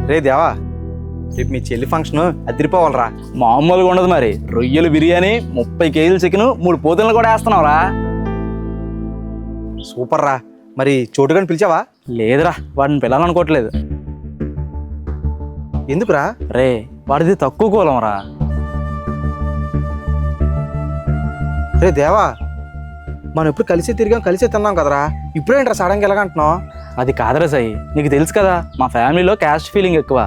రే దేవా, రేపు మీ చెల్లి ఫంక్షన్ అదిరిపోవాలరా. మామూలుగా ఉండదు మరి. రొయ్యలు బిర్యానీ, 30 కేజీలు చికెన్, 3 పోతులను కూడా వేస్తున్నావురా. సూపర్ రా. మరి చోటుగాని పిలిచావా? లేదురా, వాడిని పిలాలనుకోవట్లేదు. ఎందుకురా? రే, వాడిది తక్కువ కులం రా. రే దేవా, మనం ఎప్పుడు కలిసే తిరిగాం, కలిసే తిన్నాం కదరా, ఇప్పుడేంట్రా సడన్గా ఎలాగంటున్నావు? అది కాదురా సాయి, నీకు తెలుసు కదా మా ఫ్యామిలీలో క్యాస్ట్ ఫీలింగ్ ఎక్కువ.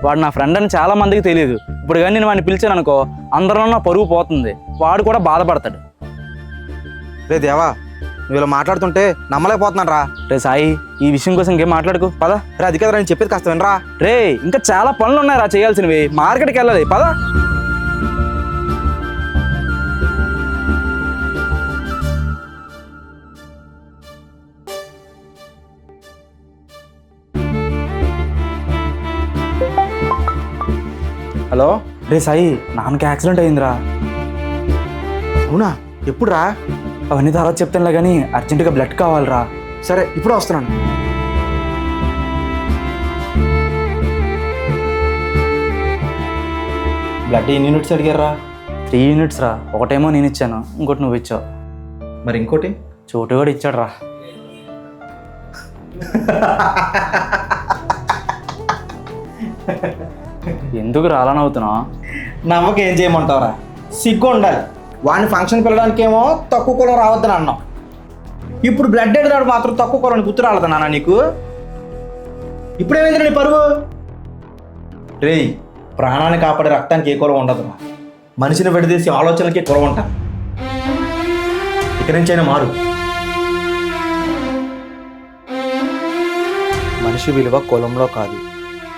వాడు నా ఫ్రెండ్ అని చాలా మందికి తెలియదు. ఇప్పుడు కానీ నేను వాడిని పిలిచాను అనుకో, అందరిలో నా పరువు పోతుంది. వాడు కూడా బాధపడతాడు. రే దేవా, నువ్వు ఇలా మాట్లాడుతుంటే నమ్మలేకపోతున్నాను రా. రే సాయి, ఈ విషయం కోసం ఇంకేం మాట్లాడుకో, పద. రే అది కదరా నేను చెప్పేది, కాస్త వినరా. రే, ఇంకా చాలా పనులు ఉన్నాయిరా చేయాల్సినవి. మార్కెట్కి వెళ్ళాలి, పద. హలో. రే సాయి, నాన్నకి యాక్సిడెంట్ అయిందిరా. అవునా? ఎప్పుడు రా? అవన్నీ తర్వాత చెప్తానులే కానీ అర్జెంటుగా బ్లడ్ కావాలిరా. సరే, ఇప్పుడు వస్తున్నాను. బ్లడ్ ఎన్ని యూనిట్స్ అడిగారా? 3 యూనిట్స్ రా. ఒకటేమో నేను ఇచ్చాను, ఇంకోటి నువ్వు ఇచ్చావు. మరి ఇంకోటి? చోటు కూడా ఇచ్చాడు రా. ఎందుకు రాలనవుతున్నావు? నమ్మకం ఏం చేయమంటావురా? సిగ్గు ఉండాలి. వాడిని ఫంక్షన్ పిల్లడానికేమో తక్కువ కులం రావద్దని అన్నావు. ఇప్పుడు బ్లడ్ ఎడదాడు మాత్రం తక్కువ కులం గుర్తు రాలేదన్నా నీకు? ఇప్పుడేమైంది నీ పరువు? రేయ్, ప్రాణాన్ని కాపాడే రక్తానికి ఏ కులం ఉండదురా. మనిషిని విడదీసి ఆలోచనలకి కులం ఉంటా. ఇక్కడి నుంచైనా మారు. మనిషి విలువ కులంలో కాదు,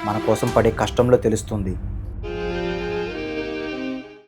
మన కోసం పడే కష్టంలో తెలుస్తుంది.